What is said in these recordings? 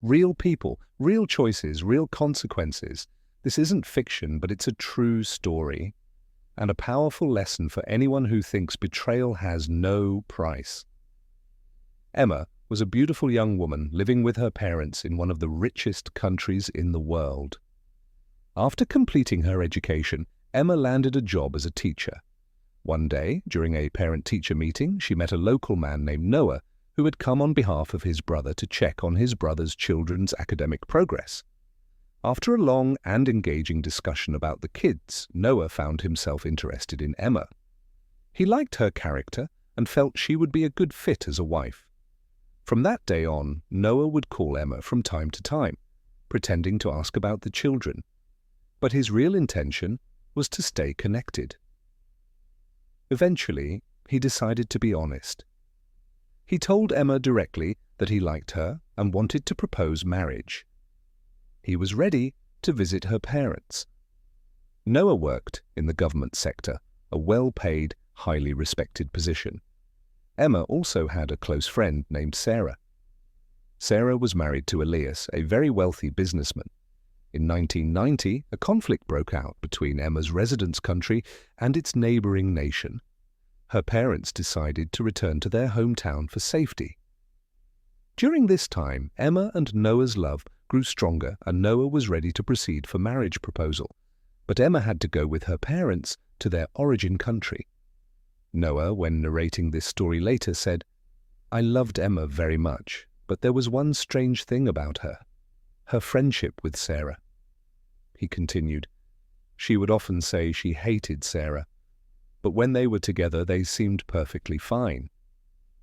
Real people, real choices, real consequences. This isn't fiction, but it's a true story, and a powerful lesson for anyone who thinks betrayal has no price. Emma was a beautiful young woman living with her parents in one of the richest countries in the world. After completing her education, Emma landed a job as a teacher. One day, during a parent-teacher meeting, she met a local man named Noah who had come on behalf of his brother to check on his brother's children's academic progress. After a long and engaging discussion about the kids, Noah found himself interested in Emma. He liked her character and felt she would be a good fit as a wife. From that day on, Noah would call Emma from time to time, pretending to ask about the children. But his real intention was to stay connected. Eventually, he decided to be honest. He told Emma directly that he liked her and wanted to propose marriage. He was ready to visit her parents. Noah worked in the government sector, a well-paid, highly respected position. Emma also had a close friend named Sarah. Sarah was married to Elias, a very wealthy businessman. In 1990, a conflict broke out between Emma's residence country and its neighboring nation. Her parents decided to return to their hometown for safety. During this time, Emma and Noah's love grew stronger and Noah was ready to proceed for marriage proposal. But Emma had to go with her parents to their origin country. Noah, when narrating this story later, said, "I loved Emma very much, but there was one strange thing about her. Her friendship with Sarah." He continued, "She would often say she hated Sarah, but when they were together they seemed perfectly fine.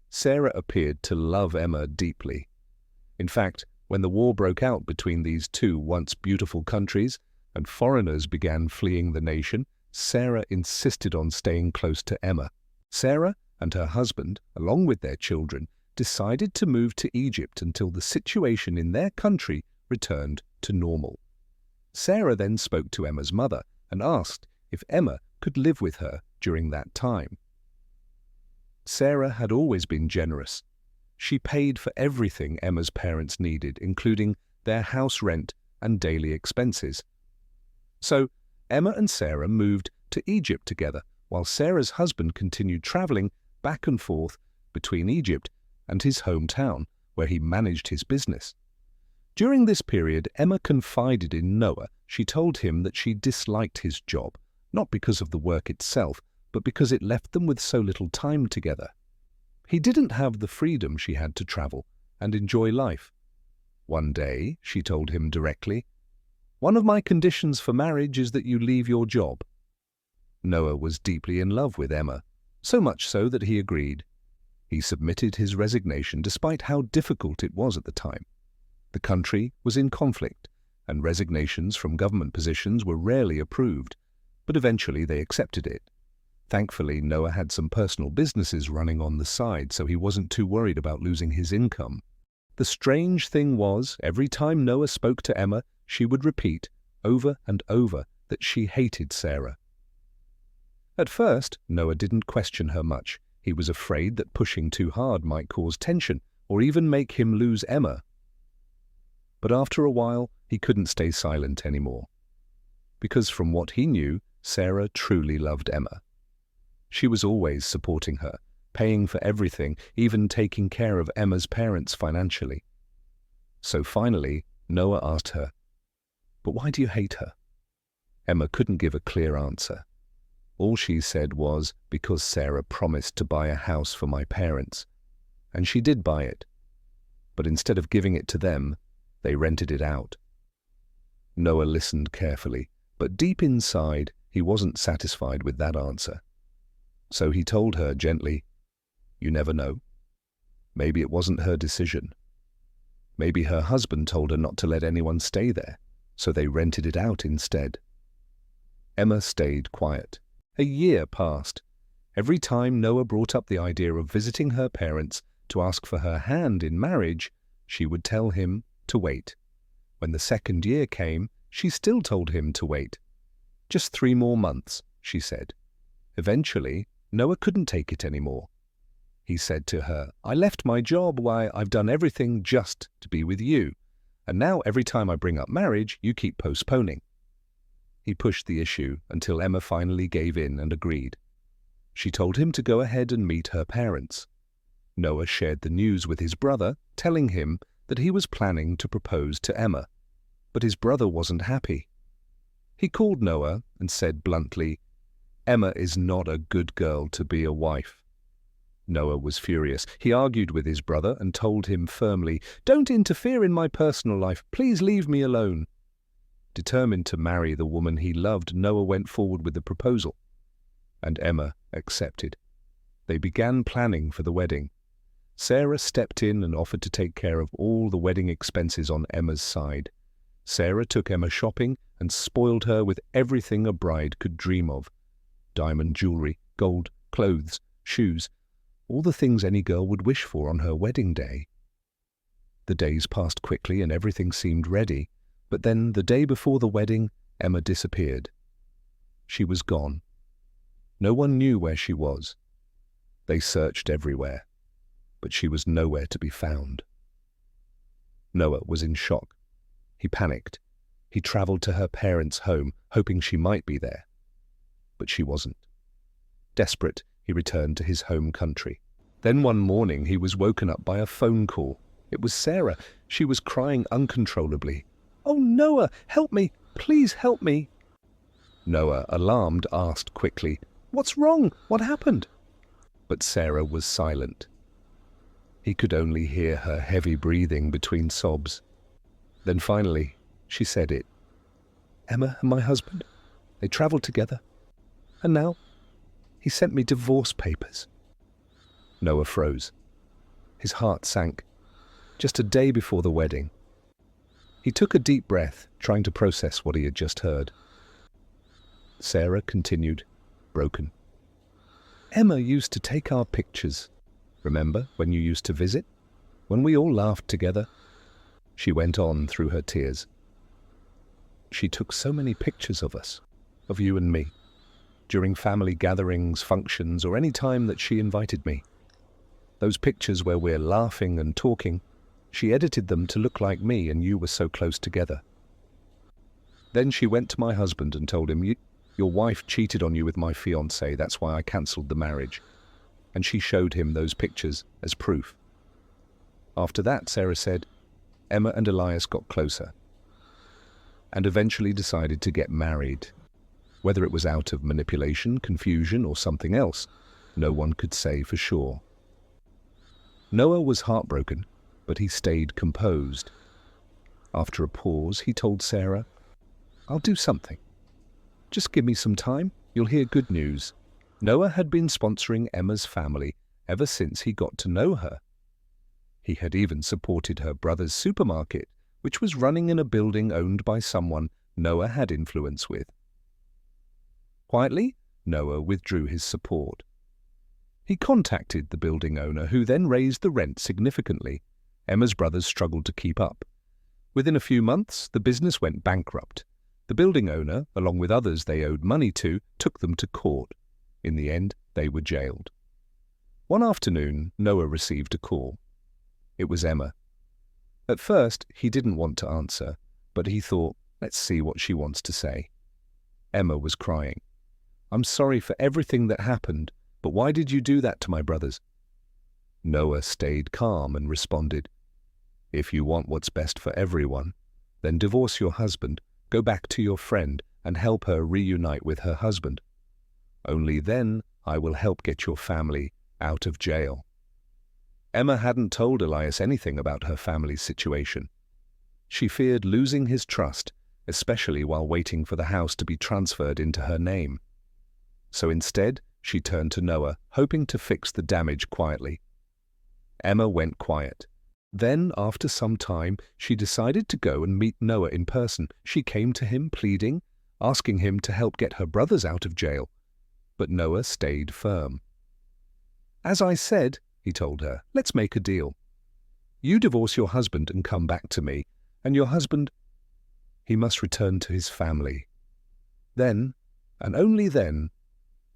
Sarah appeared to love Emma deeply. In fact, when the war broke out between these two once beautiful countries and foreigners began fleeing the nation, Sarah insisted on staying close to Emma. Sarah and her husband, along with their children, decided to move to Egypt until the situation in their country returned to normal. Sarah then spoke to Emma's mother and asked if Emma could live with her during that time. Sarah had always been generous. She paid for everything Emma's parents needed, including their house rent and daily expenses. So Emma and Sarah moved to Egypt together, while Sarah's husband continued traveling back and forth between Egypt and his hometown, where he managed his business. During this period, Emma confided in Noah. She told him that she disliked his job, not because of the work itself, but because it left them with so little time together. He didn't have the freedom she had to travel and enjoy life. One day, she told him directly, "One of my conditions for marriage is that you leave your job." Noah was deeply in love with Emma, so much so that he agreed. He submitted his resignation despite how difficult it was at the time. The country was in conflict, and resignations from government positions were rarely approved, but eventually they accepted it. Thankfully, Noah had some personal businesses running on the side, so he wasn't too worried about losing his income. The strange thing was, every time Noah spoke to Emma, she would repeat over and over that she hated Sarah. At first, Noah didn't question her much. He was afraid that pushing too hard might cause tension or even make him lose Emma. But after a while, he couldn't stay silent anymore. Because from what he knew, Sarah truly loved Emma. She was always supporting her, paying for everything, even taking care of Emma's parents financially. So finally, Noah asked her, "But why do you hate her?" Emma couldn't give a clear answer. All she said was, "Because Sarah promised to buy a house for my parents, and she did buy it. But instead of giving it to them, they rented it out." Noah listened carefully, but deep inside, he wasn't satisfied with that answer. So he told her gently, "You never know. Maybe it wasn't her decision. Maybe her husband told her not to let anyone stay there, so they rented it out instead." Emma stayed quiet. A year passed. Every time Noah brought up the idea of visiting her parents to ask for her hand in marriage, she would tell him to wait. When the second year came, she still told him to wait. "Just 3 more months," she said. Eventually, Noah couldn't take it anymore. He said to her, "I left my job. Why, I've done everything just to be with you. and now every time I bring up marriage, you keep postponing." He pushed the issue until Emma finally gave in and agreed. She told him to go ahead and meet her parents. Noah shared the news with his brother, telling him that he was planning to propose to Emma, but his brother wasn't happy. He called Noah and said bluntly, "Emma is not a good girl to be a wife." Noah was furious. He argued with his brother and told him firmly, "Don't interfere in my personal life. Please leave me alone." Determined to marry the woman he loved, Noah went forward with the proposal, and Emma accepted. They began planning for the wedding. Sarah stepped in and offered to take care of all the wedding expenses on Emma's side. Sarah took Emma shopping and spoiled her with everything a bride could dream of: diamond jewelry, gold, clothes, shoes, all the things any girl would wish for on her wedding day. The days passed quickly and everything seemed ready, but then the day before the wedding, Emma disappeared. She was gone. No one knew where she was. They searched everywhere, but she was nowhere to be found. Noah was in shock. He panicked. He traveled to her parents' home, hoping she might be there. But she wasn't. Desperate, he returned to his home country. Then one morning he was woken up by a phone call. It was Sarah. She was crying uncontrollably. "Oh, Noah, help me! Please help me!" Noah, alarmed, asked quickly, "What's wrong? What happened?" But Sarah was silent. He could only hear her heavy breathing between sobs. Then finally, she said it. "Emma and my husband, they traveled together. And now, he sent me divorce papers." Noah froze. His heart sank. Just a day before the wedding. He took a deep breath, trying to process what he had just heard. Sarah continued, broken. "Emma used to take our pictures. Remember when you used to visit? When we all laughed together?" She went on through her tears. "She took so many pictures of us, of you and me, during family gatherings, functions, or any time that she invited me. Those pictures where we're laughing and talking, she edited them to look like me and you were so close together. Then she went to my husband and told him, your wife cheated on you with my fiancé, that's why I cancelled the marriage. And she showed him those pictures as proof. After that," Sarah said, "Emma and Elias got closer and eventually decided to get married. Whether it was out of manipulation, confusion, or something else, no one could say for sure." Noah was heartbroken, but he stayed composed. After a pause, he told Sarah, "I'll do something. Just give me some time, you'll hear good news." Noah had been sponsoring Emma's family ever since he got to know her. He had even supported her brother's supermarket, which was running in a building owned by someone Noah had influence with. Quietly, Noah withdrew his support. He contacted the building owner, who then raised the rent significantly. Emma's brothers struggled to keep up. Within a few months, the business went bankrupt. The building owner, along with others they owed money to, took them to court. In the end, they were jailed. One afternoon, Noah received a call. It was Emma. At first, he didn't want to answer, but he thought, let's see what she wants to say. Emma was crying. "I'm sorry for everything that happened, but why did you do that to my brothers?" Noah stayed calm and responded, "If you want what's best for everyone, then divorce your husband, go back to your friend, and help her reunite with her husband. Only then I will help get your family out of jail." Emma hadn't told Elias anything about her family's situation. She feared losing his trust, especially while waiting for the house to be transferred into her name. So instead, she turned to Noah, hoping to fix the damage quietly. Emma went quiet. Then, after some time, she decided to go and meet Noah in person. She came to him pleading, asking him to help get her brothers out of jail. But Noah stayed firm. "As I said," he told her, "let's make a deal. You divorce your husband and come back to me, and your husband, he must return to his family. Then, and only then,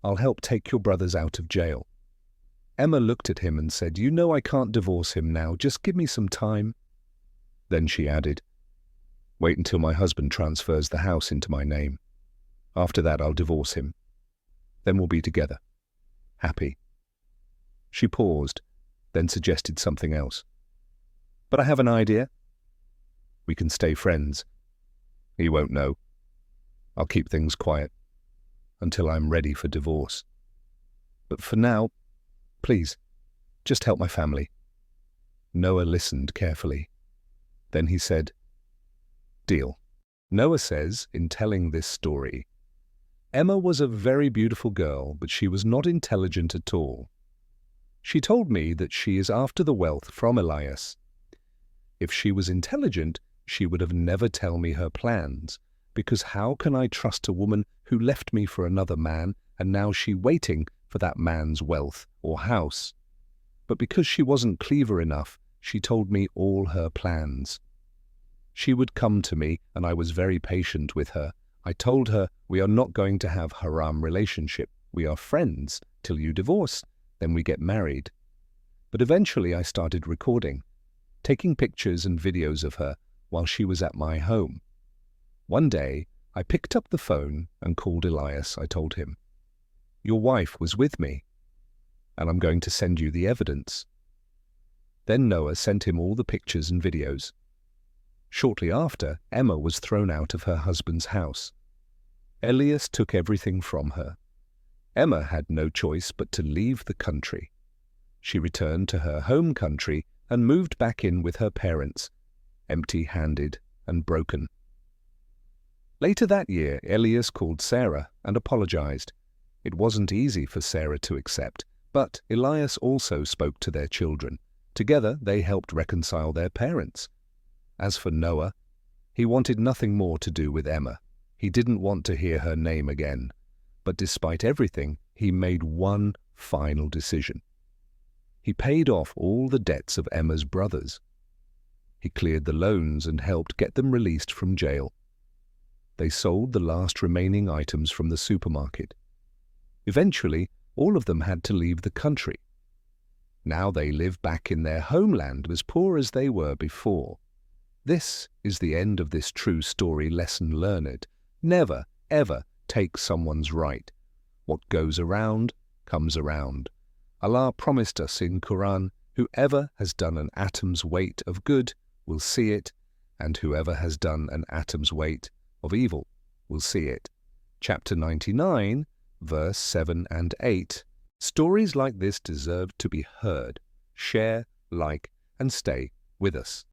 I'll help take your brothers out of jail." Emma looked at him and said, "You know I can't divorce him now, just give me some time." Then she added, Wait until my husband transfers the house into my name. After that, I'll divorce him. Then we'll be together. Happy." She paused, then suggested something else. "But I have an idea. We can stay friends. He won't know. I'll keep things quiet until I'm ready for divorce. But for now, please, just help my family." Noah listened carefully. Then he said, "Deal." Noah says, in telling this story, Emma was a very beautiful girl, but she was not intelligent at all. She told me that she is after the wealth from Elias. If she was intelligent, she would have never tell me her plans, because how can I trust a woman who left me for another man and now she waiting for that man's wealth or house? But because she wasn't clever enough, she told me all her plans. She would come to me, and I was very patient with her. I told her, we are not going to have haram relationship. We are friends till you divorce, then we get married. But eventually I started recording, taking pictures and videos of her while she was at my home. One day, I picked up the phone and called Elias. I told him, "Your wife was with me, and I'm going to send you the evidence." Then Noah sent him all the pictures and videos. Shortly after, Emma was thrown out of her husband's house. Elias took everything from her. Emma had no choice but to leave the country. She returned to her home country and moved back in with her parents, empty-handed and broken. Later that year, Elias called Sarah and apologized. It wasn't easy for Sarah to accept, but Elias also spoke to their children. Together, they helped reconcile their parents. As for Noah, he wanted nothing more to do with Emma. He didn't want to hear her name again. But despite everything, he made one final decision. He paid off all the debts of Emma's brothers. He cleared the loans and helped get them released from jail. They sold the last remaining items from the supermarket. Eventually, all of them had to leave the country. Now they live back in their homeland as poor as they were before. This is the end of this true story lesson learned. Never, ever take someone's right. What goes around, comes around. Allah promised us in Quran, whoever has done an atom's weight of good will see it, and whoever has done an atom's weight of evil will see it. Chapter 99, verse 7 and 8. Stories like this deserve to be heard. Share, like, and stay with us.